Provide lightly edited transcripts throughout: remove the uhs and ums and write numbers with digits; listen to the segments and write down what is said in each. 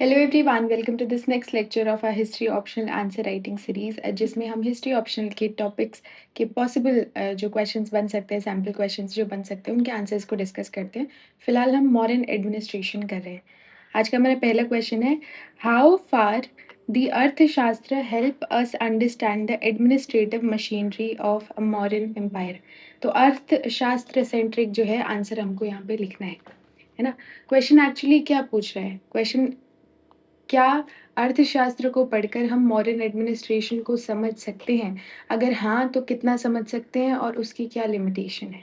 Hello everyone, welcome to this next lecture of our history optional answer writing series, जिसमें हम history optional के topics के possible जो questions बन सकते हैं, सैम्पल क्वेश्चंस जो बन सकते हैं, उनके आंसर्स को डिस्कस करते हैं। फिलहाल हम मॉडर्न एडमिनिस्ट्रेशन कर रहे हैं। आज का हमारा पहला क्वेश्चन है, how far the Arthashastra help us understand the administrative machinery of a modern empire. तो अर्थशास्त्र सेंट्रिक जो है आंसर हमको यहाँ पे लिखना है ना। क्वेश्चन एक्चुअली क्या पूछ रहा है? क्वेश्चन, क्या अर्थशास्त्र को पढ़कर हम मॉडर्न एडमिनिस्ट्रेशन को समझ सकते हैं? अगर हाँ, तो कितना समझ सकते हैं और उसकी क्या लिमिटेशन है?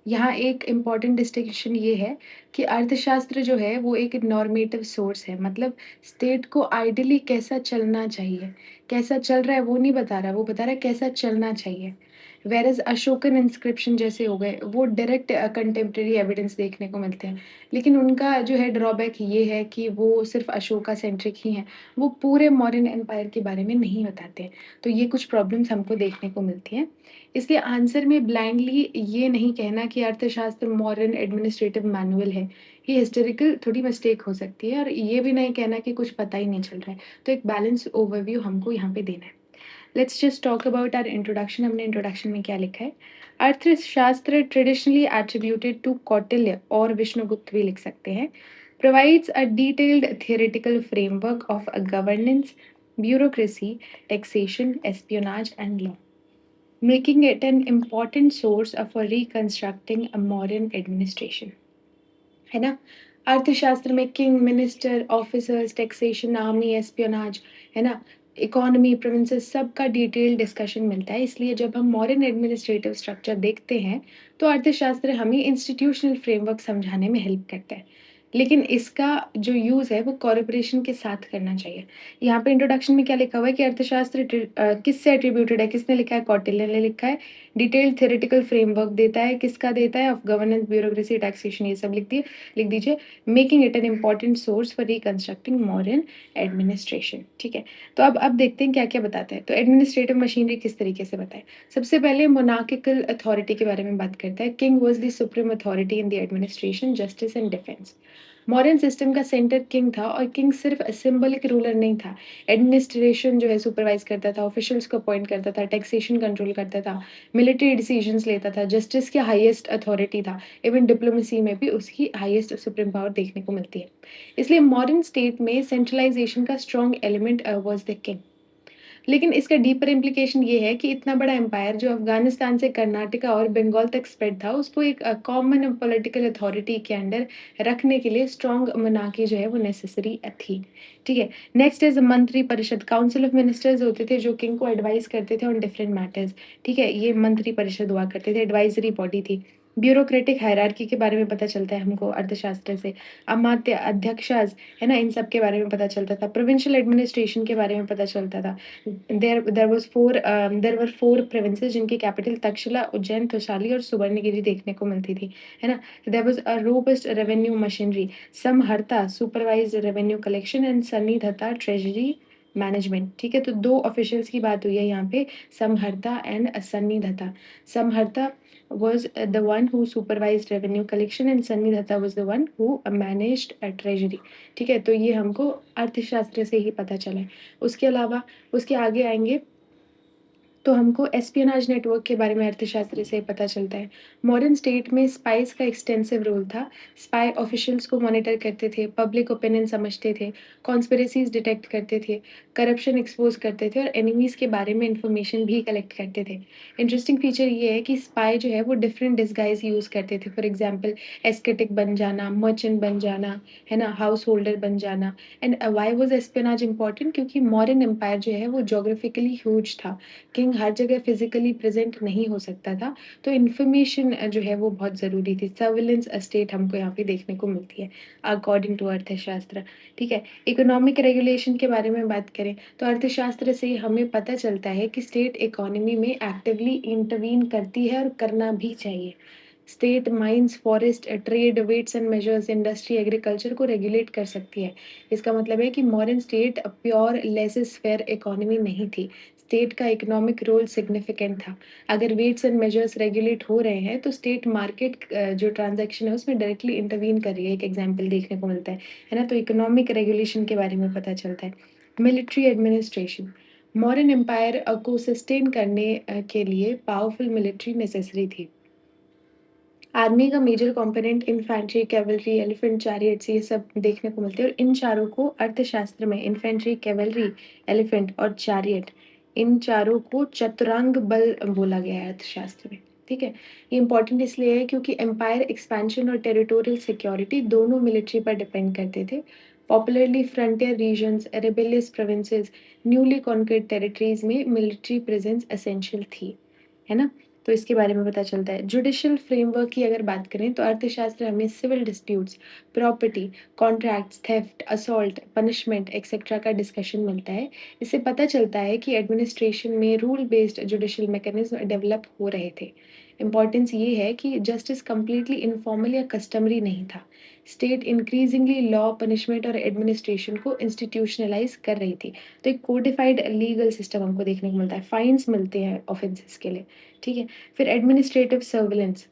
यहाँ एक इम्पॉर्टेंट डिस्टिंक्शन ये है कि अर्थशास्त्र जो है वो एक नॉर्मेटिव सोर्स है, मतलब स्टेट को आइडियली कैसा चलना चाहिए, कैसा चल रहा है वो नहीं बता रहा, वो बता रहा है कैसा चलना चाहिए। वेरएज़ अशोकन इंस्क्रिप्शन जैसे हो गए, वो डायरेक्ट कंटेम्प्रेरी एविडेंस देखने को मिलते हैं। लेकिन उनका जो है ड्रॉबैक ये है कि वो सिर्फ़ अशोका सेंट्रिक ही हैं, वो पूरे मॉडर्न एम्पायर के बारे में नहीं बताते हैं। तो ये कुछ प्रॉब्लम्स हमको देखने को मिलती हैं। इसलिए आंसर में ब्लाइंडली ये नहीं कहना कि अर्थशास्त्र मॉडर्न एडमिनिस्ट्रेटिव मैनुअल है। ये हिस्टोरिकल थोड़ी मिस्टेक हो सकती है, और ये भी नहीं कहना कि कुछ पता ही नहीं चल रहा है। तो एक बैलेंस ओवरव्यू हमको यहाँ पे देना है। Let's just talk about our introduction. हमने इंट्रोडक्शन में क्या लिखा है? अर्थशास्त्र ट्रेडिशनली एट्रीब्यूटेड टू कौटिल्य और विष्णुगुप्त भी लिख सकते हैं, provides a detailed theoretical framework of a governance, bureaucracy, taxation, espionage, and law, making it an important source for reconstructing a modern administration. है ना? अर्थशास्त्र में king, minister, officers, taxation, army, espionage, है ना? इकोनॉमी, प्रोविंसेस, सबका detail discussion मिलता है। इसलिए जब हम मॉडर्न एडमिनिस्ट्रेटिव स्ट्रक्चर देखते हैं, तो अर्थशास्त्र हमें इंस्टीट्यूशनल फ्रेमवर्क समझाने में हेल्प करता है। लेकिन इसका जो यूज़ है वो कोलैबोरेशन के साथ करना चाहिए। यहाँ पे इंट्रोडक्शन में क्या लिखा हुआ है कि अर्थशास्त्र किससे एट्रीब्यूटेड है? किसने लिखा है? कौटिल्य ने लिखा है। डिटेल्ड थ्योरेटिकल फ्रेमवर्क देता है, किसका देता है? ऑफ गवर्नेंस, ब्यूरोक्रेसी, टैक्सेशन, ये सब लिख दीजिए। Making it an important source for reconstructing modern administration. ठीक है, तो अब देखते हैं क्या क्या बताते हैं। तो एडमिनिस्ट्रेटिव मशीनरी किस तरीके से बताए। सबसे पहले मोनार्किकल अथॉरिटी के बारे में बात करता है। King was the supreme authority in the administration, justice and defence. Modern system का सेंटर किंग था, और किंग सिर्फ सिंबलिक रूलर नहीं था। एडमिनिस्ट्रेशन जो है सुपरवाइज करता था, ऑफिशियल्स को अपॉइंट करता था, टैक्सेशन कंट्रोल करता था, मिलिट्री डिसीजंस लेता था, जस्टिस की हाईएस्ट अथॉरिटी था। इवन डिप्लोमेसी में भी उसकी हाईएस्ट सुप्रीम पावर देखने को मिलती है। इसलिए मॉडर्न स्टेट में सेंट्रलाइजेशन का strong element was the king. लेकिन इसका डीपर इम्प्लीकेशन ये है कि इतना बड़ा एम्पायर जो अफ़गानिस्तान से कर्नाटका और बंगाल तक स्प्रेड था, उसको एक कॉमन पॉलिटिकल अथॉरिटी के अंडर रखने के लिए स्ट्रॉन्ग मोनार्की जो है वो नेसेसरी थी। ठीक है, नेक्स्ट इज़ मंत्री परिषद। काउंसिल ऑफ मिनिस्टर्स होते थे जो किंग को एडवाइस करते थे ऑन डिफरेंट मैटर्स। ठीक है, ये मंत्री परिषद हुआ करते थे, एडवाइजरी बॉडी थी। ब्यूरोक्रेटिक हायरार्की के बारे में पता चलता है हमको अर्थशास्त्र से। अमात्य, अध्यक्षास, है ना, इन सब के बारे में पता चलता था। प्रोविंशियल एडमिनिस्ट्रेशन के बारे में पता चलता था। देयर वर 4 प्रोविंसेस जिनकी कैपिटल तक्षशिला, उज्जैन, तोशाली और सुवर्णगिरी देखने को मिलती थी, है ना? There was a robust revenue machinery, samaharta supervised revenue collection and sannidhata treasury management. ठीक है, तो 2 ऑफिशियल्स की बात हुई है यहाँ पे, समहर्ता and सन्निधत्ता। समहर्ता was the one who supervised revenue collection and Sannidhata was the one who managed treasury। ठीक है, तो ये हमको अर्थशास्त्र से ही पता चला है। उसके अलावा उसके आगे आएँगे तो हमको एस्पियोनाज नेटवर्क के बारे में अर्थशास्त्र से पता चलता है। मॉडर्न स्टेट में स्पाइस का एक्सटेंसिव रोल था। स्पाई ऑफिशियल्स को मॉनिटर करते थे, पब्लिक ओपिनियन समझते थे, कॉन्स्पिरेसीज़ डिटेक्ट करते थे, करप्शन एक्सपोज़ करते थे और एनिमीज़ के बारे में इन्फॉर्मेशन भी कलेक्ट करते थे। इंटरेस्टिंग फीचर ये है कि स्पाई जो है वो डिफरेंट डिस्गाइज़ यूज़ करते थे। फॉर एग्ज़ाम्पल एस्थेटिक बन जाना, मर्चेंट बन जाना, है ना, हाउस होल्डर बन जाना। And why was espionage important? क्योंकि मॉडर्न एम्पायर जो है वो ज्योग्राफिकली ह्यूज था। किंग हर जगह फिज़िकली प्रेज़ेंट नहीं हो सकता था, तो इन्फॉर्मेशन जो है वो बहुत ज़रूरी थी। सर्विलेंस स्टेट हमको यहाँ पे देखने को मिलती है अकॉर्डिंग टू अर्थशास्त्र। ठीक है, इकोनॉमिक रेगुलेशन के बारे में बात करें तो अर्थशास्त्र से हमें पता चलता है कि स्टेट इकोनॉमी में एक्टिवली इंटरवीन करती है और करना भी चाहिए। State mines, forest, trade, weights and measures, industry, agriculture को रेगुलेट कर सकती है। इसका मतलब है कि modern state pure laissez faire economy नहीं थी। स्टेट का इकोनॉमिक रोल सिग्निफिकेंट था। अगर वेट्स एंड मेजर्स रेगुलेट हो रहे हैं तो स्टेट मार्केट जो ट्रांजैक्शन है उसमें डायरेक्टली इंटरवीन कर रही है, एक एग्जांपल देखने को मिलता है ना? तो इकोनॉमिक रेगुलेशन के बारे में पता चलता है। मिलिट्री एडमिनिस्ट्रेशन, मॉडर्न एम्पायर को सस्टेन करने के लिए पावरफुल मिलिट्री नेसेसरी थी। आर्मी का major component infantry, cavalry, elephant chariots ये सब देखने को मिलते हैं और इन चारों को अर्थशास्त्र में इन्फैंट्री, कैवलरी, एलिफेंट और चैरियट, इन चारों को चतुरंग बल बोला गया है अर्थशास्त्र में। ठीक है? ये इंपॉर्टेंट इसलिए है क्योंकि एम्पायर एक्सपेंशन और टेरिटोरियल सिक्योरिटी दोनों मिलिट्री पर डिपेंड करते थे। Popularly frontier regions, rebellious provinces, newly conquered territories में मिलिट्री प्रेजेंस एसेंशियल थी। है ना? तो इसके बारे में पता चलता है। जुडिशियल फ्रेमवर्क की अगर बात करें तो अर्थशास्त्र हमें civil disputes, property, contracts, theft, assault, punishment etcetera का डिस्कशन मिलता है। इससे पता चलता है कि एडमिनिस्ट्रेशन में rule based judicial mechanism develop हो रहे थे। इम्पॉर्टेंस ये है कि जस्टिस कंप्लीटली इनफॉर्मल या कस्टमरी नहीं था। स्टेट इंक्रीजिंगली लॉ, पनिशमेंट और एडमिनिस्ट्रेशन को इंस्टीट्यूशनलाइज कर रही थी। तो एक कोडिफाइड लीगल सिस्टम हमको देखने को मिलता है, फाइन्स मिलते हैं ऑफेंसेस के लिए। ठीक है? फिर administrative surveillance,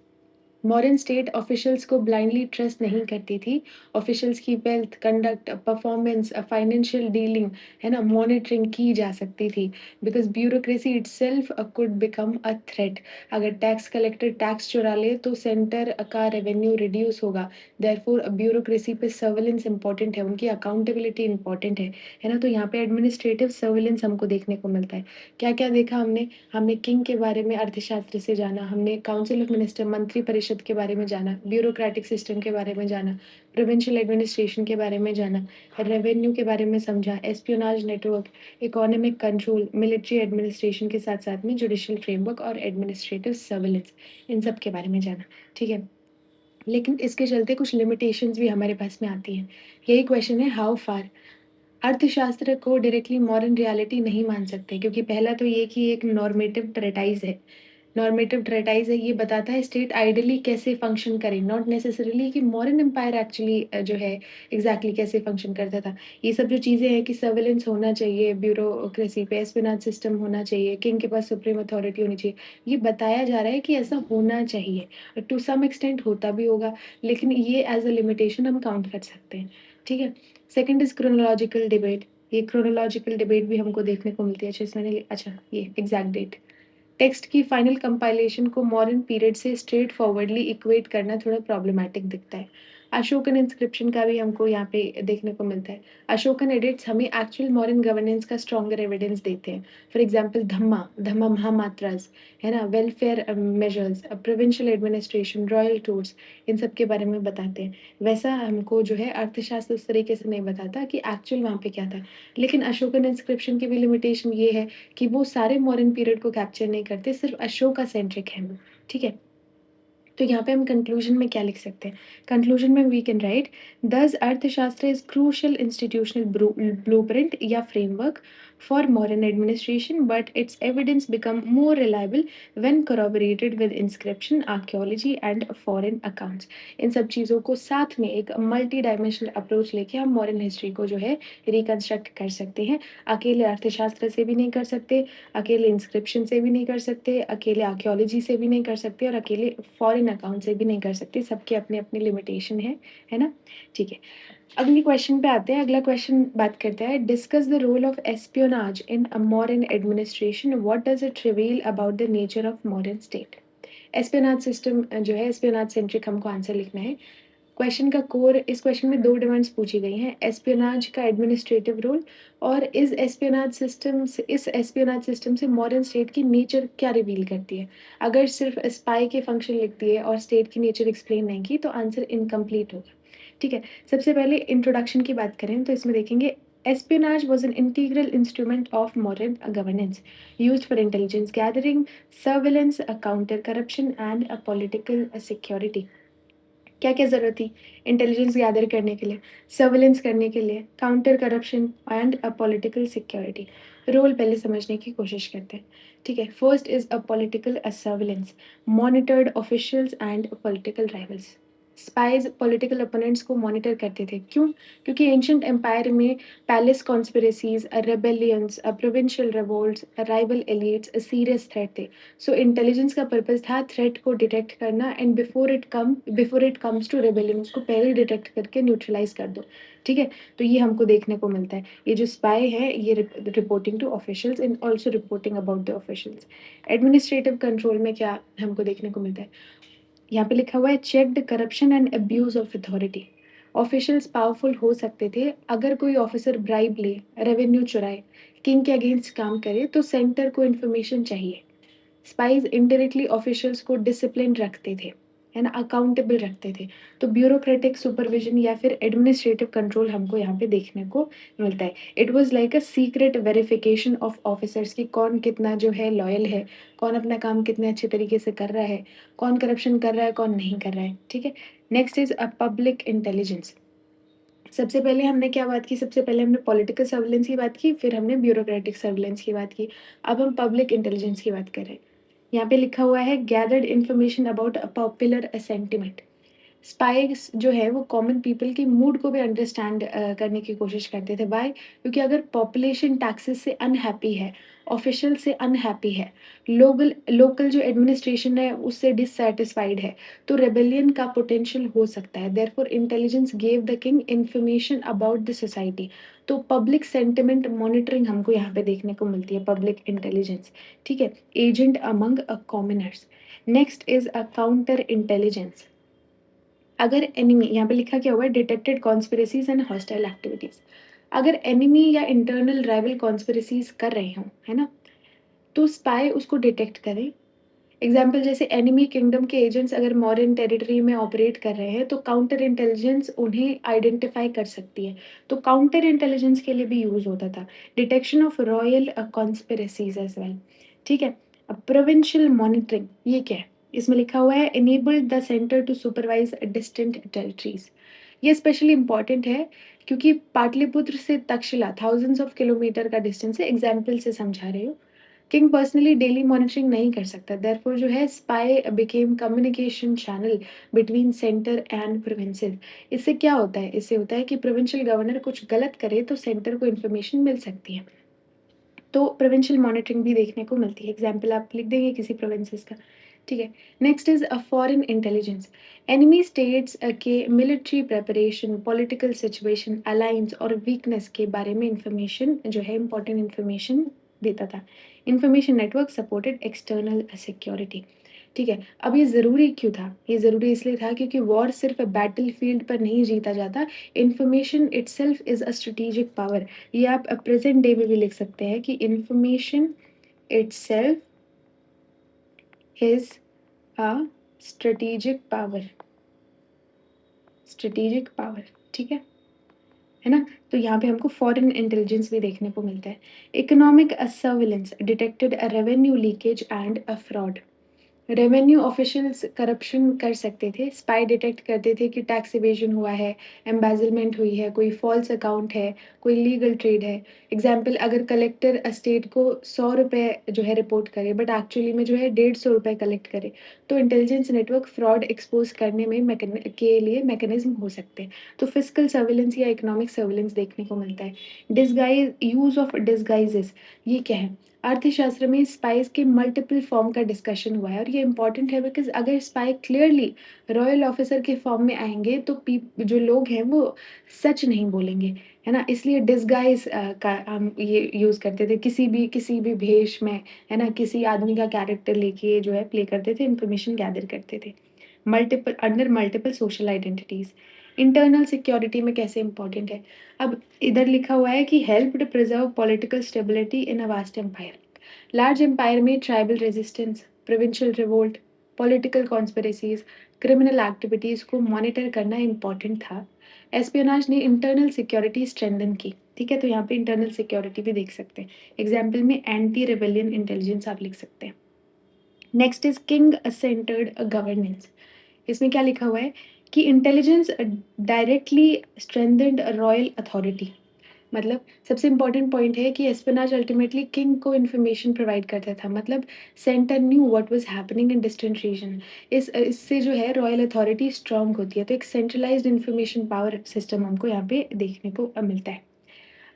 modern state officials को ब्लाइंडली ट्रस्ट नहीं करती थी। ऑफिशियल्स की wealth, conduct, performance, financial dealing, है ना, मॉनिटरिंग की जा सकती थी। Because bureaucracy itself could become a threat. अगर टैक्स कलेक्टर टैक्स चुरा ले तो सेंटर का रेवेन्यू रिड्यूस होगा। देयरफॉर ब्यूरोक्रेसी पे सर्विलेंस इंपॉर्टेंट है, उनकी अकाउंटेबिलिटी इंपॉर्टेंट है ना? तो यहाँ पे एडमिनिस्ट्रेटिव सर्विलेंस हमको देखने को मिलता है। क्या क्या देखा हमने? हमने किंग के बारे में अर्थशास्त्र से जाना, हमने काउंसिल ऑफ मिनिस्टर, मंत्री परिषद के बारे में जाना, ब्यूरोक्रेटिक सिस्टम के बारे में जाना, प्रोविंशियल एडमिनिस्ट्रेशन के बारे में जाना, रेवेन्यू के बारे में समझा, espionage network, economic control, military administration के साथ साथ में जुडिशियल फ्रेमवर्क और एडमिनिस्ट्रेटिव सर्विलेंस, इन सब के बारे में जाना। ठीक है? लेकिन इसके चलते कुछ लिमिटेशंस भी हमारे पास में आती हैं। यही क्वेश्चन है, हाउ फार? अर्थशास्त्र को डायरेक्टली मॉडर्न रियलिटी नहीं मान सकते क्योंकि पहला तो ये कि एक नॉर्मेटिव ट्रेटाइज़ है। नॉर्मेटिव ट्रेटाइज़ है, ये बताता है स्टेट आइडियली कैसे फंक्शन करे, नॉट नेसेसरीली कि मॉडर्न एम्पायर एक्चुअली जो है एग्ज़ैक्टली कैसे फंक्शन करता था। ये सब जो चीज़ें हैं कि सर्विलेंस होना चाहिए, ब्यूरोक्रेसी पे एस्पियोनाज सिस्टम होना चाहिए, किंग के पास सुप्रीम अथॉरिटी होनी चाहिए। ये बताया जा रहा है कि ऐसा होना चाहिए। टू सम एक्सटेंट होता भी होगा, लेकिन ये एज़ अ लिमिटेशन हम काउंट कर सकते हैं। ठीक है? Second is chronological debate. ये क्रोनोलॉजिकल डिबेट भी हमको देखने को मिलती है। अच्छा इसमें अच्छा ये एग्ज़ैक्ट डेट। टेक्स्ट की फाइनल कंपाइलेशन को मॉडर्न पीरियड से स्ट्रेट फॉरवर्डली इक्वेट करना थोड़ा प्रॉब्लमैटिक दिखता है। अशोकन इंस्क्रिप्शन का भी हमको यहाँ पे देखने को मिलता है। अशोकन एडिक्ट्स हमें एक्चुअल मॉडर्न गवर्नेंस का स्ट्रॉन्गर एविडेंस देते हैं। फॉर एग्जाम्पल धम्मा, धम्मा महामात्रास, है ना, welfare measures, provincial administration, royal tours, इन सब के बारे में बताते हैं। वैसा हमको जो है अर्थशास्त्र उस तरीके से नहीं बताता कि एक्चुअल वहाँ पे क्या था। लेकिन अशोकन इंस्क्रिप्शन की भी लिमिटेशन ये है कि वो सारे मॉडर्न पीरियड को कैप्चर नहीं करते, सिर्फ अशोका सेंट्रिक है वो। ठीक है? तो यहाँ पे हम कंक्लूजन में क्या लिख सकते हैं? कंक्लूजन में वी कैन राइट, दस अर्थशास्त्र इज क्रूशियल इंस्टीट्यूशनल ब्लूप्रिंट या framework for modern administration, but it's evidence become more reliable when corroborated with inscription, archaeology and foreign accounts। इन सब चीज़ों को साथ में एक मल्टी डायमेंशनल अप्रोच लेके हम मॉडर्न हिस्ट्री को जो है रिकंस्ट्रक्ट कर सकते हैं। अकेले अर्थशास्त्र से भी नहीं कर सकते, अकेले इंस्क्रिप्शन से भी नहीं कर सकते, अकेले आर्कियोलॉजी से भी नहीं कर सकते और अकेले फॉरेन अकाउंट से भी नहीं कर सकते, सबके अपने-अपने लिमिटेशन है ना? ठीक है, अगले क्वेश्चन पे आते हैं। अगला क्वेश्चन बात करता है, discuss the role of espionage in a modern administration, what does it reveal about the nature of modern state? Espionage system जो है एस्पियोनाज सेंट्रिक हमको आंसर लिखना है। क्वेश्चन का कोर, इस क्वेश्चन में 2 डिमांड्स पूछी गई हैं, एस्पियोनाज का एडमिनिस्ट्रेटिव रोल और इस एस्पियोनाज सिस्टम से मॉडर्न स्टेट की नेचर क्या रिवील करती है। अगर सिर्फ स्पाई के फंक्शन लिख दिए और स्टेट की नेचर एक्सप्लेन नहीं की तो आंसर इनकम्प्लीट होगा। ठीक है? सबसे पहले इंट्रोडक्शन की बात करें तो इसमें देखेंगे, espionage was an integral instrument of modern governance used for intelligence gathering, surveillance, counter corruption and political security। क्या क्या ज़रूरत थी इंटेलिजेंस गैदर करने के लिए, सर्विलेंस करने के लिए, counter corruption and a political security. Role पहले समझने की कोशिश करते हैं। ठीक है, first is a political surveillance, monitored officials and political rivals. Spies political opponents को मॉनिटर करते थे। क्यों? क्योंकि एंशंट एम्पायर में palace conspiracies, rebellions, provincial revolts, rival elites serious threat थे। सो इंटेलिजेंस का पर्पस था थ्रेट को डिटेक्ट करना and before it comes to rebellion उसको पहले डिटेक्ट करके न्यूट्रलाइज कर दो। ठीक है, तो ये हमको देखने को मिलता है। ये जो स्पाई है ये reporting to officials and also reporting about the officials. Administrative control में क्या हमको देखने को मिलता है? यहाँ पे लिखा हुआ है checked corruption and abuse of authority. Officials powerful हो सकते थे। अगर कोई ऑफिसर ब्राइब ले, रेवेन्यू चुराए, किंग के अगेंस्ट काम करे तो सेंटर को इन्फॉर्मेशन चाहिए। स्पाइज इनडायरेक्टली ऑफिशियल्स को डिसिप्लिन रखते थे, है ना, अकाउंटेबल रखते थे। तो ब्यूरोक्रेटिक सुपरविजन या फिर एडमिनिस्ट्रेटिव कंट्रोल हमको यहाँ पे देखने को मिलता है। It was like a secret verification of officers कि कौन कितना जो है लॉयल है, कौन अपना काम कितने अच्छे तरीके से कर रहा है, कौन करप्शन कर रहा है, कौन नहीं कर रहा है। ठीक है, next is a public intelligence. सबसे पहले हमने क्या बात की? सबसे पहले हमने पॉलिटिकल सर्विलेंस की बात की, फिर हमने ब्यूरोक्रेटिक सर्विलेंस की बात की। अब हम पब्लिक इंटेलिजेंस की बात कर रहे हैं। यहाँ पे लिखा हुआ है gathered information about a popular sentiment. Spice जो है वो कॉमन पीपल की मूड को भी अंडरस्टैंड करने की कोशिश करते थे। बाय, क्योंकि अगर पॉपुलेशन टैक्सेस से अनहैप्पी है, ऑफिशियल से अनहैप्पी है, लोकल लोकल जो एडमिनिस्ट्रेशन है उससे डिससेटिस्फाइड है, तो रेबेलियन का पोटेंशियल हो सकता है। Therefore intelligence gave the king information about the society. तो पब्लिक सेंटिमेंट मॉनिटरिंग हमको यहाँ पे देखने को मिलती है, पब्लिक इंटेलिजेंस। ठीक है, agent among commoners. Next is a counter intelligence. अगर एनिमी, यहाँ पे लिखा क्या हुआ है, detected conspiracies and hostile activities. अगर एनिमी या इंटरनल राइवल कॉन्स्पिरेसीज कर रहे हों, है ना, तो स्पाई उसको डिटेक्ट करे। एग्जाम्पल जैसे एनिमी किंगडम के एजेंट्स अगर मॉरियन टेरिटरी में ऑपरेट कर रहे हैं तो काउंटर इंटेलिजेंस उन्हें आइडेंटिफाई कर सकती है। तो काउंटर इंटेलिजेंस के लिए भी यूज होता था। Detection of royal conspiracies as well. ठीक है, अब प्रोविंशियल मॉनिटरिंग ये क्या है? इसमें लिखा हुआ है enabled the centre to supervise distant territories. ये स्पेशली इंपॉर्टेंट है क्योंकि पाटलिपुत्र से तक्षशिला थाउजेंड्स ऑफ किलोमीटर का डिस्टेंस है, एग्जाम्पल से समझा रही हूँ। किंग पर्सनली डेली मॉनिटरिंग नहीं कर सकता, देयरफॉर जो है spy became communication channel between centre and provinces. इससे क्या होता है? इससे होता है कि प्रोविंशियल गवर्नर कुछ गलत करे तो सेंटर को इन्फॉर्मेशन मिल सकती है। तो प्रोविंशियल मॉनिटरिंग भी देखने को मिलती है। एग्जाम्पल आप लिख देंगे किसी प्रोविंसेस का। ठीक है, next is a foreign intelligence. Enemy states के military preparation, political situation, alliance और वीकनेस के बारे में इंफॉर्मेशन जो है इंपॉर्टेंट इंफॉर्मेशन देता था। Information network supported external security. ठीक है, अब ये ज़रूरी क्यों था? ये ज़रूरी इसलिए था क्योंकि वॉर सिर्फ बैटल फील्ड पर नहीं जीता जाता। Information itself is a strategic power. ये आप प्रेजेंट डे में भी लिख सकते हैं कि information itself is a strategic power. Strategic power, ठीक है ना? तो यहाँ पे हमको फॉरेन इंटेलिजेंस भी देखने को मिलता है। Economic surveillance detected a revenue leakage and a fraud. Revenue officials corruption कर सकते थे। स्पाई डिटेक्ट करते थे कि टैक्स इवेजन हुआ है, एम्बेजलमेंट हुई है, कोई फॉल्स अकाउंट है, कोई लीगल ट्रेड है। एग्जाम्पल अगर कलेक्टर स्टेट को 100 रुपये जो है रिपोर्ट करे बट एक्चुअली में जो है 150 रुपये कलेक्ट करे, तो इंटेलिजेंस नेटवर्क फ्रॉड एक्सपोज करने में के लिए मैकेनिज्म हो सकते हैं। तो फिजिकल सर्विलेंस या इकोनॉमिक सर्विलेंस देखने को मिलता है। डिस्गाइज, यूज ऑफ डिस्गाइजेस, ये क्या है? अर्थशास्त्र में स्पाइस के मल्टीपल फॉर्म का डिस्कशन हुआ है और ये इंपॉर्टेंट है बिकॉज अगर स्पाई क्लियरली रॉयल ऑफिसर के फॉर्म में आएंगे तो जो लोग हैं वो सच नहीं बोलेंगे, है ना। इसलिए डिस्गाइज का हम ये यूज़ करते थे, किसी भी भेष में, है ना, किसी आदमी का कैरेक्टर लेके जो है प्ले करते थे, इंफॉर्मेशन गैदर करते थे। Multiple social identities. Internal security में कैसे इंपॉर्टेंट है? अब इधर लिखा हुआ है कि helped preserve political stability in a vast empire. Large empire में tribal resistance, provincial revolt, political conspiracies, criminal activities को मॉनिटर करना इंपॉर्टेंट था। एस्पियोनाज ने इंटरनल सिक्योरिटी स्ट्रेंथन की। ठीक है, तो यहाँ पे इंटरनल सिक्योरिटी भी देख सकते हैं। एग्जाम्पल में एंटी रेबेलियन इंटेलिजेंस आप लिख सकते हैं। Next is king centred governance. इसमें क्या लिखा हुआ है कि intelligence directly strengthened royal authority. मतलब सबसे इम्पोर्टेंट पॉइंट है कि एस्पेनाज अल्टीमेटली किंग को इन्फॉर्मेशन प्रोवाइड करता था, मतलब centre knew what was happening in distant region. इससे जो है रॉयल अथॉरिटी स्ट्रांग होती है, तो एक सेंट्रलाइज्ड इन्फॉर्मेशन पावर सिस्टम हमको यहाँ पे देखने को मिलता है।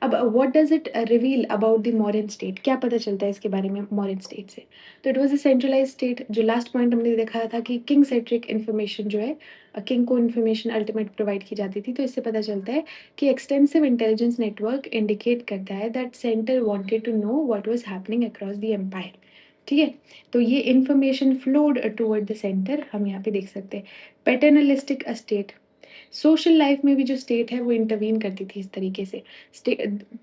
अब what does it reveal about the modern state, क्या पता चलता है इसके बारे में मॉडर्न स्टेट से? तो it was a centralised state, जो लास्ट पॉइंट हमने देखा था कि किंग सेंट्रिक इन्फॉर्मेशन जो है, किंग को इन्फॉर्मेशन अल्टीमेट प्रोवाइड की जाती थी। तो इससे पता चलता है कि एक्सटेंसिव इंटेलिजेंस नेटवर्क इंडिकेट करता है that centre wanted to know what was happening across the empire. ठीक है? तो ये information flowed toward the centre, हम यहाँ पे देख सकते हैं। पैटर्नलिस्टिक स्टेट, सोशल लाइफ में भी जो स्टेट है वो इंटरवीन करती थी इस तरीके से।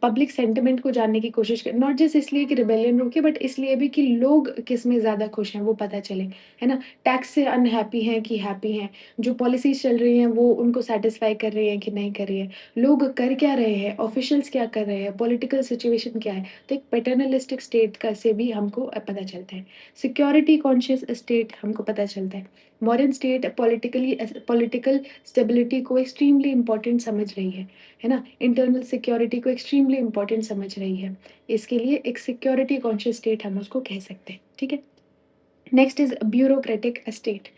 पब्लिक सेंटिमेंट को जानने की कोशिश कर, नॉट जस्ट इसलिए कि रिबेलियन रोके, बट इसलिए भी कि लोग किस में ज़्यादा खुश हैं वो पता चले, है ना? टैक्स से अनहैप्पी हैं कि हैप्पी हैं, जो पॉलिसीज चल रही हैं वो उनको सेटिस्फाई कर रही हैं कि नहीं कर रही है, लोग कर क्या रहे हैं, ऑफिशियल्स क्या कर रहे हैं, पॉलिटिकल सिचुएशन क्या है। तो एक पैटर्नलिस्टिक स्टेट का से भी हमको पता चलता है। सिक्योरिटी कॉन्शियस स्टेट हमको पता चलता है। मॉडर्न स्टेट पॉलिटिकल स्टेबिलिटी को एक्सट्रीमली इम्पोर्टेंट समझ रही है ना? इंटरनल सिक्योरिटी को एक्सट्रीमली इम्पोर्टेंट समझ रही है। इसके लिए एक सिक्योरिटी कॉन्शियस स्टेट हम उसको कह सकते हैं, ठीक है? Next is bureaucratic state.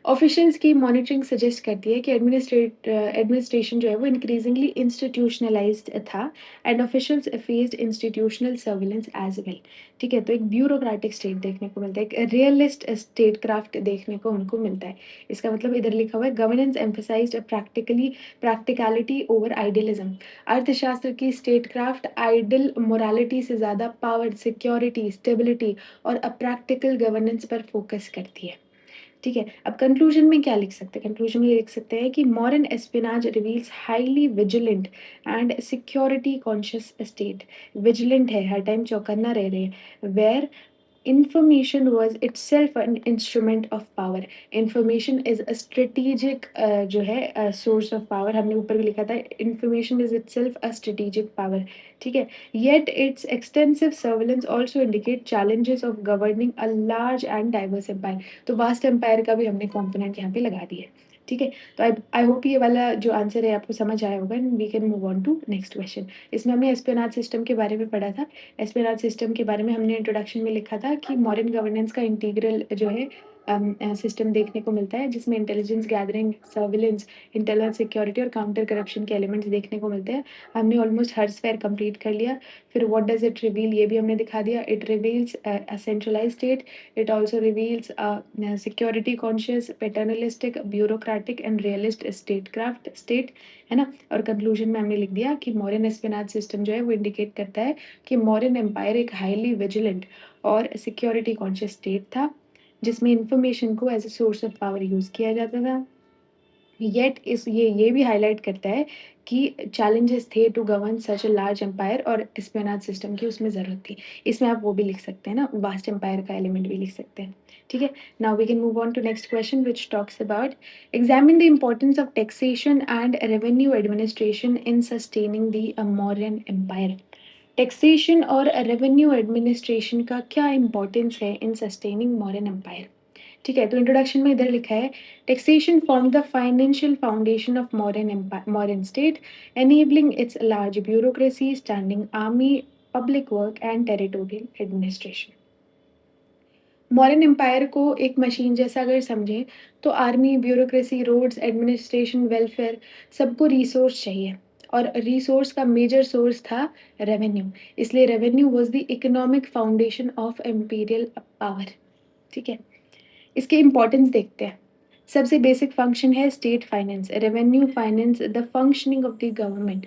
Officials की मॉनिटरिंग सजेस्ट करती है कि एडमिनिस्ट्रेशन जो है वो इंक्रीजिंगली इंस्टीट्यूशनलाइज्ड था and officials faced institutional surveillance as well. ठीक है, तो एक ब्यूरोक्रेटिक स्टेट देखने को मिलता है, एक रियलिस्ट स्टेट क्राफ्ट देखने को हमको मिलता है। इसका मतलब इधर लिखा हुआ है governance emphasised practicality over idealism. अर्थशास्त्र की स्टेट क्राफ्ट आइडल मोरालिटी से ज़्यादा पावर, सिक्योरिटी, स्टेबिलिटी और प्रैक्टिकल गवर्नेंस पर फोकस करती है। ठीक है, अब कंक्लूजन में क्या लिख सकते हैं? कंक्लूजन में लिख सकते हैं कि modern espionage reveals highly vigilant and security conscious state. Vigilant है, हर टाइम चौकन्ना रह रहे हैं। Where information was itself an instrument of power. Information is a strategic जो है source of power, हमने ऊपर भी लिखा था information is itself a strategic power। ठीक है, yet its extensive surveillance also indicate challenges of governing a large and diverse empire। तो vast empire का भी हमने component यहाँ पे लगा दिया है। ठीक है, तो आई होप ये वाला जो आंसर है आपको समझ आया होगा and we can move on to next question. इसमें हमने एस्पेनाज सिस्टम के बारे में पढ़ा था। एस्पेराज सिस्टम के बारे में हमने इंट्रोडक्शन में लिखा था कि मॉडर्न गवर्नेंस का इंटीग्रल जो है सिस्टम देखने को मिलता है, जिसमें intelligence gathering, surveillance, internal security और काउंटर करप्शन के एलिमेंट्स देखने को मिलते हैं। हमने ऑलमोस्ट हर स्फेयर कंप्लीट कर लिया। फिर व्हाट डज इट रिवील, ये भी हमने दिखा दिया। It reveals a centralised state, it also reveals security conscious, paternalistic, bureaucratic and realist state craft state, है ना? और कंक्लूजन में हमने लिख दिया कि मॉडर्न एस्पेनाज सिस्टम जो है वो इंडिकेट करता है कि मॉडर्न एम्पायर एक हाईली विजिलेंट और सिक्योरिटी कॉन्शियस स्टेट था, जिसमें इंफॉर्मेशन को as a source of power use किया जाता था। येट इस ये भी हाइलाइट करता है कि चैलेंजेस थे to govern such a large empire और एस्पेनाज सिस्टम की उसमें ज़रूरत थी। इसमें आप वो भी लिख सकते हैं ना, वास्ट एम्पायर का एलिमेंट भी लिख सकते हैं। ठीक है, now we can move on to next question which talks about examine the importance of taxation and revenue administration in sustaining the modern empire. Taxation और रेवेन्यू एडमिनिस्ट्रेशन का क्या इंपॉर्टेंस है इन सस्टेनिंग मॉडर्न एम्पायर? ठीक है, तो introduction में इधर लिखा है taxation form the financial foundation of modern state, enabling its large bureaucracy, standing army, public work and territorial administration. Modern empire को एक मशीन जैसा अगर समझें तो army, bureaucracy, roads, administration, welfare, सबको रिसोर्स चाहिए और रिसोर्स का मेजर सोर्स था रेवेन्यू। इसलिए revenue was the economic foundation of imperial power. ठीक है, इसके इम्पोर्टेंस देखते हैं। सबसे बेसिक फंक्शन है state finance, revenue finance the functioning of the government.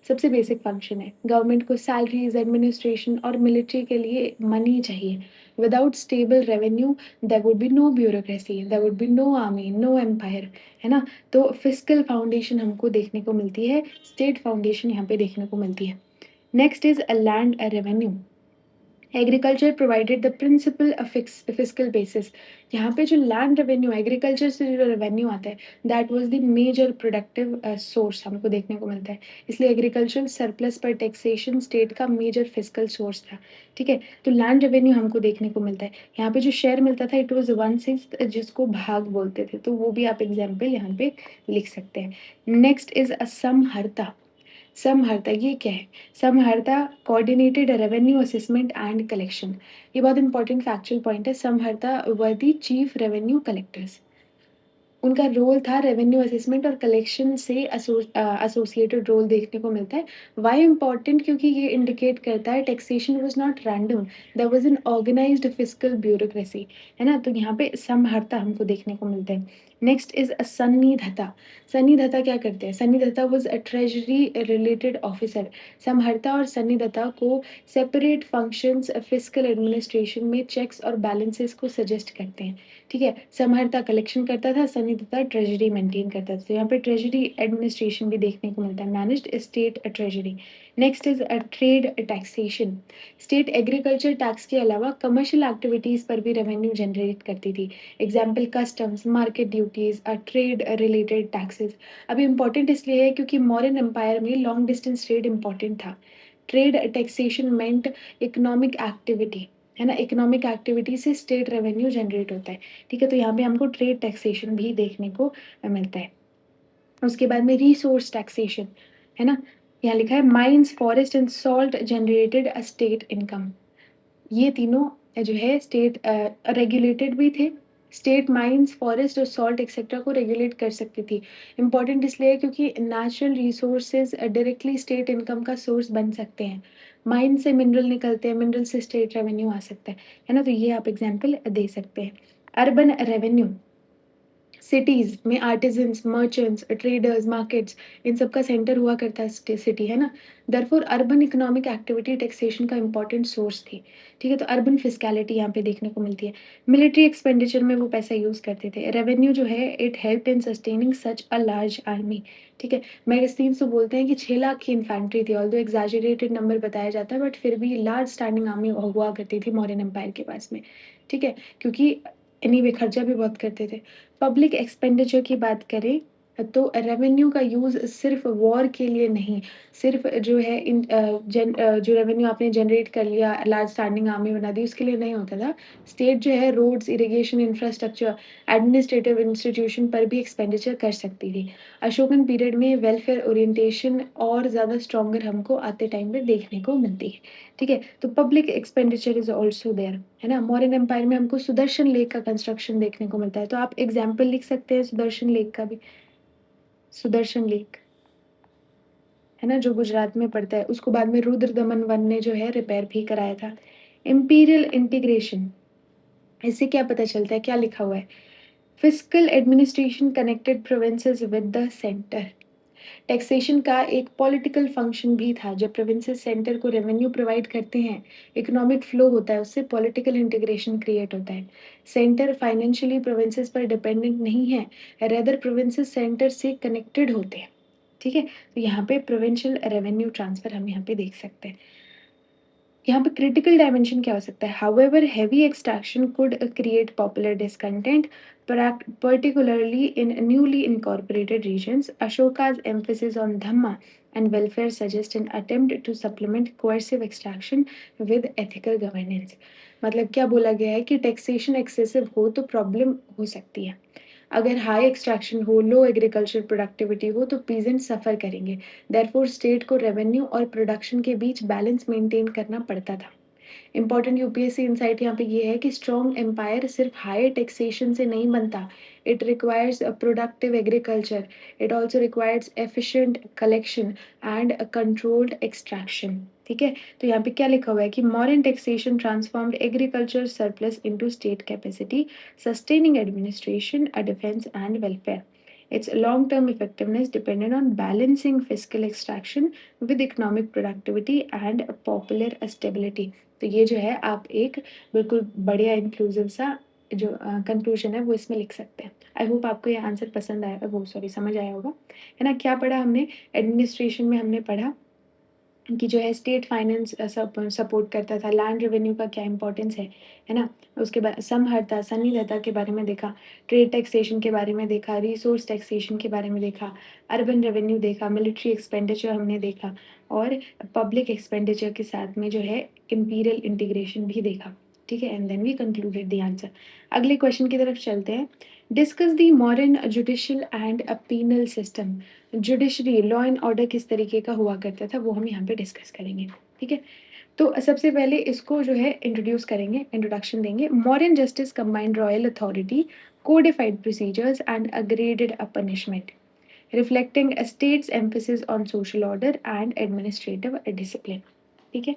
सबसे बेसिक फंक्शन है, गवर्नमेंट को सैलरीज, एडमिनिस्ट्रेशन और मिलिट्री के लिए मनी चाहिए। Without stable revenue there would be no bureaucracy, there would be no army, no empire, है ना? तो फिस्कल फाउंडेशन हमको देखने को मिलती है, स्टेट फाउंडेशन यहाँ पे देखने को मिलती है। Next is a land revenue. Agriculture provided the principal fiscal basis. यहाँ पे जो लैंड रेवेन्यू, एग्रीकल्चर से जो रेवेन्यू आता है, that was the major productive source हमको देखने को मिलता है। इसलिए एग्रीकल्चर सरप्लस पर टैक्सेशन स्टेट का मेजर फिस्कल सोर्स था। ठीक है, तो लैंड रेवेन्यू हमको देखने को मिलता है। यहाँ पे जो शेयर मिलता था इट वाज 1/6, जिसको भाग बोलते थे, तो वो भी आप एग्जाम्पल यहाँ पे लिख सकते हैं। नेक्स्ट इज असम हरता। समहर्ता ये क्या है? Samaharta coordinated revenue assessment and collection. ये बहुत इंपॉर्टेंट फैक्चुअल पॉइंट है। Samaharta were the chief revenue collectors. उनका रोल था रेवेन्यू असेसमेंट और कलेक्शन से एसोसिएटेड रोल देखने को मिलता है। Why important? क्योंकि ये इंडिकेट करता है taxation was not random, there was an organised fiscal bureaucracy, है ना? तो यहाँ पे समहर्ता हमको देखने को मिलता है। Next is सन्निधत्ता। सन्निधत्ता क्या करते हैं? Sannidhata was a treasury related officer. Samaharta और सन्निधत्ता को सेपरेट फंक्शंस फिस्कल एडमिनिस्ट्रेशन में चेक्स और बैलेंसेस को सजेस्ट करते हैं। ठीक है? समहर्ता कलेक्शन करता था, सन्निधत्ता ट्रेज़री मेंटेन करता था। तो यहाँ पे ट्रेज़री एडमिनिस्ट्रेशन भी देखने को मिलता है, managed state treasury. Next is trade taxation. State agriculture tax के अलावा कमर्शियल एक्टिविटीज़ पर भी रेवेन्यू जनरेट करती थी। Example customs, market duties, trade related taxes. अब इम्पोर्टेंट इसलिए है क्योंकि मौर्यन एम्पायर में लॉन्ग डिस्टेंस ट्रेड इम्पोर्टेंट था। ट्रेड टैक्सेशन मेंट इकोनॉमिक एक्टिविटी, है ना? इकोनॉमिक एक्टिविटी से स्टेट रेवेन्यू जनरेट होता है, ठीक है? तो यहाँ पे हमको ट्रेड टैक्सेशन भी देखने को मिलता है। उसके बाद में रिसोर्स टैक्सेशन, है ना? यहाँ लिखा है mines, forest and salt generated a state income. ये तीनों जो है स्टेट रेगुलेटेड भी थे। स्टेट माइन्स, फॉरेस्ट और सॉल्ट एक्सेट्रा को रेगुलेट कर सकती थी। इम्पोर्टेंट इसलिए है क्योंकि natural resources directly state income का सोर्स बन सकते हैं। माइन से मिनरल निकलते हैं, मिनरल से स्टेट रेवेन्यू आ सकता है ना? तो ये आप एग्ज़ाम्पल दे सकते हैं। अर्बन रेवेन्यू, सिटीज़ में आर्टिज़न्स, मर्चेंट्स, ट्रेडर्स, मार्केट्स, इन सब का सेंटर हुआ करता है सिटी, है ना? Therefore urban economic activity taxation का इम्पोर्टेंट सोर्स थी, ठीक है? तो अर्बन फिस्कैलिटी यहाँ पे देखने को मिलती है। मिलिट्री एक्सपेंडिचर में वो पैसा यूज़ करते थे। रेवेन्यू जो है it helped in sustaining such a large army, ठीक है? मैगज़ीन्स तो बोलते हैं कि 6 लाख की इन्फैंट्री थी, ऑल्दो एक्ज़ैजरेटेड नंबर बताया जाता है बट फिर भी लार्ज स्टैंडिंग आर्मी हुआ करती थी मौर्यन एम्पायर के पास में, ठीक है? क्योंकि एनीवे खर्चा भी बहुत करते थे। पब्लिक एक्सपेंडिचर की बात करें तो रेवेन्यू का यूज़ सिर्फ़ वॉर के लिए नहीं, सिर्फ़ जो है जो रेवेन्यू आपने जनरेट कर लिया, लार्ज स्टैंडिंग आर्मी बना दी, उसके लिए नहीं होता था। स्टेट जो है roads, irrigation, infrastructure, administrative institution पर भी एक्सपेंडिचर कर सकती थी। अशोकन पीरियड में वेलफेयर ओरिएंटेशन और ज़्यादा स्ट्रॉन्गर हमको आते टाइम पे देखने को मिलती है, ठीक है? तो public expenditure is also there, है ना? मौर्यन एम्पायर में हमको सुदर्शन लेक का कंस्ट्रक्शन देखने को मिलता है, तो आप एग्ज़ाम्पल लिख सकते हैं सुदर्शन लेक का भी। सुदर्शन लेक, है ना? जो गुजरात में पड़ता है, उसको बाद में रुद्र दमन वन ने जो है रिपेयर भी कराया था। इम्पीरियल इंटीग्रेशन, इससे क्या पता चलता है, क्या लिखा हुआ है? Fiscal administration connected provinces with the centre. Taxation का एक पॉलिटिकल फंक्शन भी था। जब प्रोविंसेस सेंटर को रेवेन्यू प्रोवाइड करते हैं, इकोनॉमिक फ्लो होता है, उससे पॉलिटिकल इंटीग्रेशन क्रिएट होता है। सेंटर फाइनेंशियली प्रोविंसेस पर डिपेंडेंट नहीं है, रेदर प्रोविंसेस सेंटर से कनेक्टेड होते हैं, ठीक है? तो यहाँ पे प्रोविंशियल रेवेन्यू ट्रांसफर हम यहाँ पे देख सकते हैं। यहाँ पे क्रिटिकल डायमेंशन क्या हो सकता है? However heavy extraction could create popular discontent, particularly in newly incorporated regions. Ashoka's emphasis on dhamma and welfare suggests an attempt to supplement coercive extraction with ethical governance. मतलब क्या बोला गया है कि टैक्सेशन एक्सेसिव हो तो प्रॉब्लम हो सकती है। अगर हाई एक्सट्रैक्शन हो, लो एग्रीकल्चर प्रोडक्टिविटी हो तो पीजेंट सफ़र करेंगे। देयरफॉर स्टेट को रेवेन्यू और प्रोडक्शन के बीच बैलेंस मेंटेन करना पड़ता था। इम्पॉर्टेंट यूपीएससी इनसाइट यहाँ पे ये है कि स्ट्रॉन्ग एम्पायर सिर्फ हाई टैक्सेशन से नहीं बनता। It requires a productive agriculture, it also requires efficient collection and a controlled extraction, ठीक है? तो यहाँ पे क्या लिखा हुआ है कि modern taxation transformed agriculture surplus into state capacity, sustaining administration, a defense and welfare. Its long-term effectiveness depended on balancing fiscal extraction with economic productivity and popular stability. तो ये जो है आप एक बिल्कुल बढ़िया इंक्लूसिव सा जो कंक्लूजन है वो इसमें लिख सकते हैं। आई होप आपको ये आंसर पसंद आया, वो सॉरी समझ आया होगा, है ना? क्या पढ़ा हमने? एडमिनिस्ट्रेशन में हमने पढ़ा कि जो है स्टेट फाइनेंस सपोर्ट करता था, लैंड रेवेन्यू का क्या इंपॉर्टेंस है ना? उसके बाद समहर्ता, सन्निधत्ता के बारे में देखा, ट्रेड टैक्सेशन के बारे में देखा, रिसोर्स टैक्सेशन के बारे में देखा, अर्बन रेवेन्यू देखा, मिलिट्री एक्सपेंडिचर हमने देखा और पब्लिक एक्सपेंडिचर के साथ में जो है इंपीरियल इंटीग्रेशन भी देखा, ठीक है? And then we concluded the answer. अगले क्वेश्चन की तरफ चलते हैं। Discuss the modern judicial and a penal system. Judiciary law and order किस तरीके का हुआ करता था वो हम यहाँ पे डिस्कस करेंगे। ठीक है, तो सबसे पहले इसको जो है इंट्रोड्यूस करेंगे, इंट्रोडक्शन देंगे। Modern justice combined royal authority, codified procedures and a graded a punishment, reflecting a state's emphasis on social order and administrative discipline। ठीक है,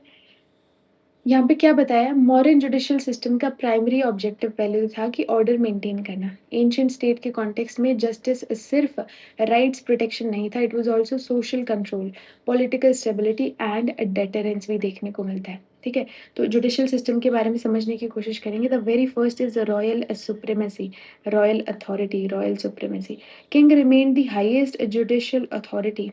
यहाँ पे क्या बताया, मॉडर्न जुडिशियल सिस्टम का प्राइमरी ऑब्जेक्टिव पहले तो था कि ऑर्डर मेंटेन करना। एंशियंट स्टेट के कॉन्टेक्स्ट में जस्टिस सिर्फ राइट्स प्रोटेक्शन नहीं था, it was also social control, political stability and deterrence भी देखने को मिलता है। ठीक है, तो जुडिशियल सिस्टम के बारे में समझने की कोशिश करेंगे। The very first is royal supremacy, royal authority, royal supremacy. King remain the highest judicial authority.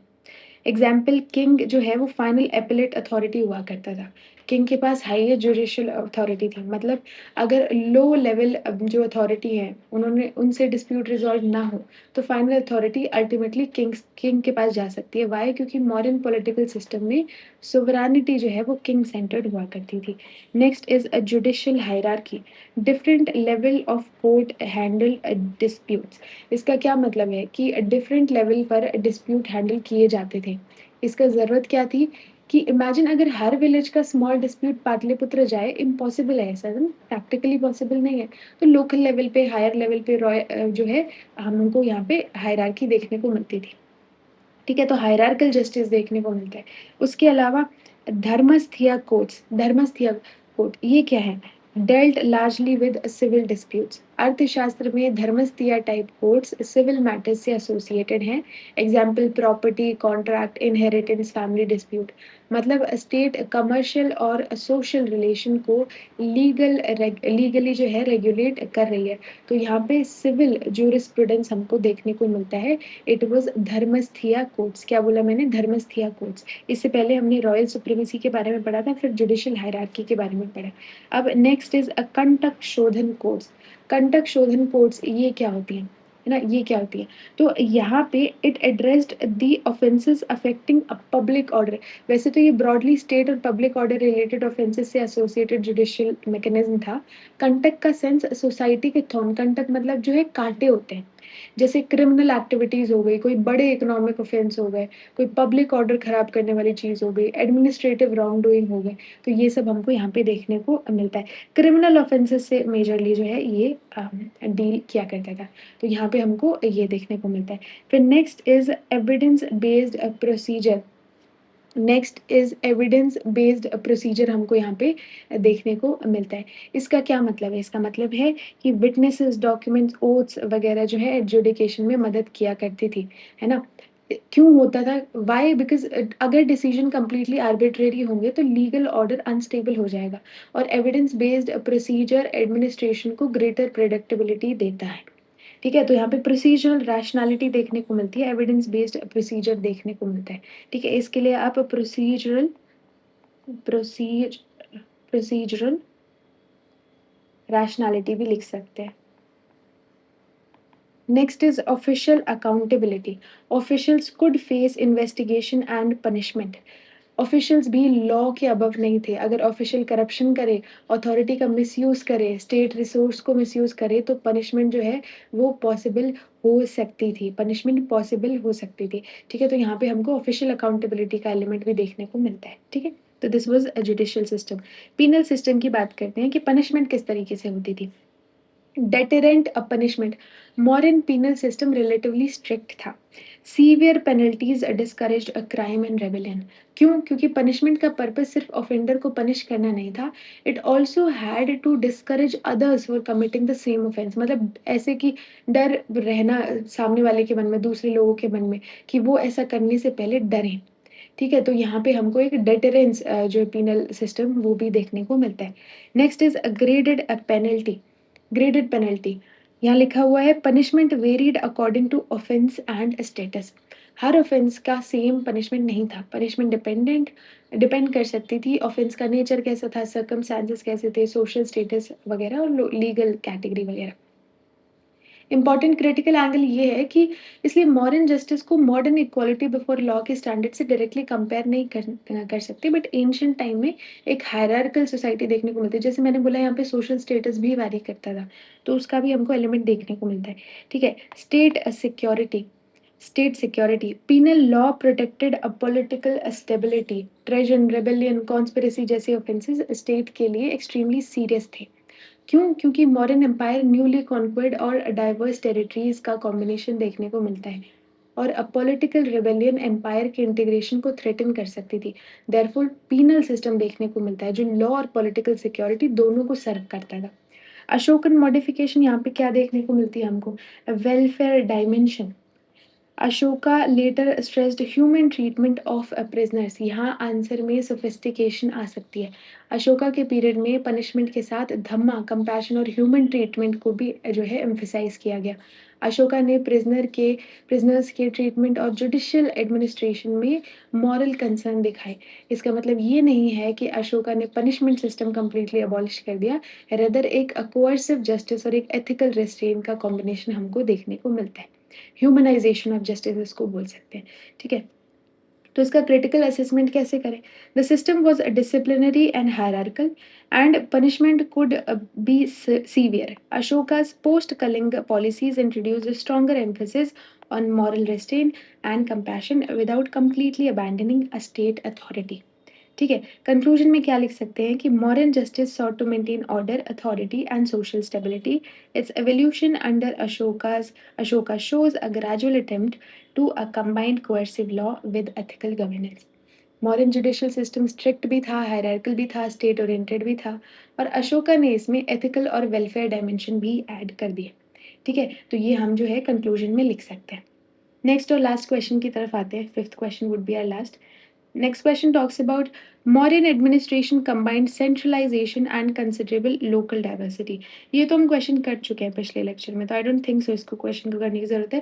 Example, king जो है वो फाइनल एपेलेट अथॉरिटी हुआ करता था। किंग के पास हाईएस्ट जुडिशियल अथॉरिटी थी, मतलब अगर लो लेवल जो अथॉरिटी है उन्होंने उनसे डिस्प्यूट रिजॉल्व ना हो तो फाइनल अथॉरिटी अल्टीमेटली किंग के पास जा सकती है। वाई? क्योंकि मॉडर्न पॉलिटिकल सिस्टम में सोवरानिटी जो है वो किंग सेंटर्ड हुआ करती थी। Next is a judicial hierarchy, different level of court handle disputes. इसका क्या मतलब है कि डिफरेंट लेवल पर डिस्प्यूट हैंडल किए जाते थे। इसका ज़रूरत क्या थी कि इमेजिन अगर हर विलेज का स्मॉल डिस्प्यूट पाटलिपुत्र जाए, इम्पॉसिबल है ऐसा, ना प्रैक्टिकली पॉसिबल नहीं है। तो लोकल लेवल पे, हायर लेवल पे जो है हमको यहाँ पे हायरार्की देखने को मिलती थी। ठीक है, तो हायरार्कल जस्टिस देखने को मिलता है। उसके अलावा धर्मस्थिया कोर्ट्स, धर्मस्थिया कोर्ट ये क्या है? Dealt largely with civil disputes. Arthashastra में Dharmasthiya type courts civil matters से एसोसिएटेड हैं। Example, property, contract, inheritance, family dispute. मतलब स्टेट कमर्शियल और सोशल रिलेशन को लीगली जो है रेगुलेट कर रही है। तो यहाँ पे सिविल जूरिस्प्रूडेंस हमको देखने को मिलता है। It was Dharmasthiya courts. क्या बोला मैंने? धर्मस्थिया कोर्ट्स। इससे पहले हमने रॉयल सुप्रीमेसी के बारे में पढ़ा था, फिर जुडिशियल हायरार्की के बारे में पढ़ा। अब नेक्स्ट इज अ कंटक शोधन कोर्ट्स। कंटक शोधन कोर्ट्स ये क्या होती हैं, है ना, ये क्या होती है? तो यहाँ पे it addressed the offences affecting a public order. वैसे तो ये ब्रॉडली स्टेट और पब्लिक ऑर्डर रिलेटेड ऑफेंसेस से एसोसिएटेड जुडिशियल मैकेनिज्म था। कंटक का सेंस सोसाइटी के थॉर्न, कंटक मतलब जो है कांटे होते हैं। जैसे क्रिमिनल एक्टिविटीज हो गई, कोई बड़े इकोनॉमिक ऑफेंस हो गए, कोई पब्लिक ऑर्डर खराब करने वाली चीज हो गई, एडमिनिस्ट्रेटिव रॉन्ग डूइंग हो गए, तो ये सब हमको यहाँ पे देखने को मिलता है। क्रिमिनल ऑफेंसेस से मेजरली जो है ये डील किया करता था, तो यहाँ पे हमको ये देखने को मिलता है। फिर next is evidence based procedure. Next is evidence based procedure हमको यहाँ पे देखने को मिलता है। इसका क्या मतलब है? इसका मतलब है कि विटनेसेस, डॉक्यूमेंट्स, ओथ्स वगैरह जो है एडजुडिकेशन में मदद किया करती थी, है ना। क्यों होता था? वाई? बिकॉज अगर डिसीजन कंप्लीटली आर्बिट्रेरी होंगे तो लीगल ऑर्डर अनस्टेबल हो जाएगा, और एविडेंस बेस्ड प्रोसीजर एडमिनिस्ट्रेशन को ग्रेटर प्रेडिक्टेबिलिटी देता है। ठीक है, तो यहाँ पे प्रोसीजरल रैशनैलिटी देखने को मिलती है, एविडेंस बेस्ड प्रोसीजर देखने को मिलता है। ठीक है, इसके लिए आप प्रोसीज प्रोसीजरल रैशनैलिटी भी लिख सकते हैं। Next is official accountability. Officials could face investigation and punishment. Officials भी लॉ के अबव नहीं थे। अगर ऑफिशियल करप्शन करे, अथॉरिटी का मिसयूज करे, स्टेट रिसोर्स को मिसयूज करे, तो पनिशमेंट जो है वो पॉसिबल हो सकती थी, पनिशमेंट पॉसिबल हो सकती थी। ठीक है, तो यहाँ पे हमको ऑफिशियल अकाउंटेबिलिटी का एलिमेंट भी देखने को मिलता है। ठीक है, तो this was a judicial system. Penal system की बात करते हैं कि पनिशमेंट किस तरीके से होती थी। Deterrent punishment. Modern penal system relatively strict था। Severe penalties discouraged a crime and rebellion. क्यों? क्योंकि पनिशमेंट का पर्पस सिर्फ ऑफेंडर को पनिश करना नहीं था, it also had to discourage others for committing the same offence. मतलब ऐसे कि डर रहना सामने वाले के मन में, दूसरे लोगों के मन में, कि वो ऐसा करने से पहले डरें। ठीक है, तो यहाँ पे हमको एक डेटरेंस जो पीनल सिस्टम वो भी देखने को मिलता है। Next is graded penalty. Graded penalty, यहाँ लिखा हुआ है punishment varied according to offence and status. हर ऑफेंस का सेम पनिशमेंट नहीं था, पनिशमेंट डिपेंड कर सकती थी ऑफेंस का नेचर कैसा था, सर्कमस्टांसेस कैसे थे, सोशल स्टेटस वगैरह और लीगल कैटेगरी वगैरह। इम्पॉर्टेंट क्रिटिकल एंगल ये है कि इसलिए मॉडर्न जस्टिस को मॉडर्न इक्वालिटी बिफोर लॉ के स्टैंडर्ड से डायरेक्टली कंपेयर नहीं कर सकते, बट एंशिएंट टाइम में एक हायरार्किकल सोसाइटी देखने को मिलती है। जैसे मैंने बोला यहाँ पे सोशल स्टेटस भी वैरी करता था, तो उसका भी हमको एलिमेंट देखने को मिलता है। ठीक है, state security, penal law protected a political stability, treason, rebellion, conspiracy जैसे ऑफेंसेस स्टेट के लिए एक्सट्रीमली सीरियस थे। क्यों? क्योंकि मॉडर्न एम्पायर न्यूली कॉन्क्वर्ड और डाइवर्स टेरिटरीज का कॉम्बिनेशन देखने को मिलता है, और अ पॉलिटिकल रिबेलियन एम्पायर के इंटीग्रेशन को थ्रेटन कर सकती थी। देयरफॉर पीनल सिस्टम देखने को मिलता है जो लॉ और पॉलिटिकल सिक्योरिटी दोनों को सर्व करता था। अशोकन मॉडिफिकेशन यहाँ पे क्या देखने को मिलती है हमको? Welfare dimension. Ashoka later stressed human treatment of prisoners, यहाँ आंसर में सोफिस्टिकेशन आ सकती है। अशोका के पीरियड में पनिशमेंट के साथ धम्मा, कंपैशन और ह्यूमन ट्रीटमेंट को भी जो है एम्फेसाइज किया गया। अशोका ने प्रिजनर्स के ट्रीटमेंट और जुडिशियल एडमिनिस्ट्रेशन में मॉरल कंसर्न दिखाए। इसका मतलब ये नहीं है कि अशोका ने पनिशमेंट सिस्टम कंप्लीटली अबॉलिश कर दिया, रेदर एक कोअर्सिव जस्टिस और एक एथिकल रेस्ट्रेंट का कॉम्बिनेशन हमको देखने को मिलता है। ह्यूमनाइजेशन ऑफ जस्टिस इसको बोल सकते हैं। ठीक है, तो इसका क्रिटिकल असेसमेंट कैसे करें? The system was disciplinary and hierarchical and punishment could be severe. Ashoka's post Kalinga policies introduced a stronger emphasis on moral restraint and compassion without completely abandoning a state authority. ठीक है, कंक्लूजन में क्या लिख सकते हैं कि modern justice sought to maintain order, authority and social stability. Its evolution under Ashoka shows a gradual attempt to a combined coercive law with ethical governance. Modern judicial system strict भी था, hierarchical भी था, state oriented भी था, और अशोका ने इसमें ethical और वेलफेयर डायमेंशन भी ऐड कर दिए। ठीक है, तो ये हम जो है कंक्लूजन में लिख सकते हैं। नेक्स्ट और लास्ट क्वेश्चन की तरफ आते हैं। Fifth question would be our last. Next question talks about modern administration combined centralization and considerable local diversity. ये तो हम क्वेश्चन कर चुके हैं पिछले लेक्चर में, तो आई डोंट थिंक सो इसको क्वेश्चन को करने की जरूरत है।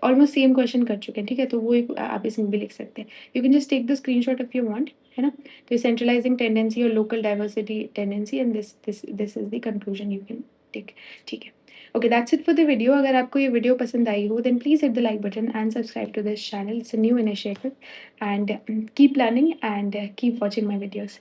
ऑलमोस्ट सेम क्वेश्चन कर चुके हैं, ठीक है, तो वो एक आप इसमें भी लिख सकते हैं। You can just take the screenshot if you want, है ना। तो सेंट्रलाइजिंग टेंडेंसी और local diversity tendency, and this is the conclusion you can take. ठीक है, okay, that's it for the video. अगर आपको ये वीडियो पसंद आई हो then please hit the like button and subscribe to this channel. It's a new initiative, and keep learning and keep watching my videos.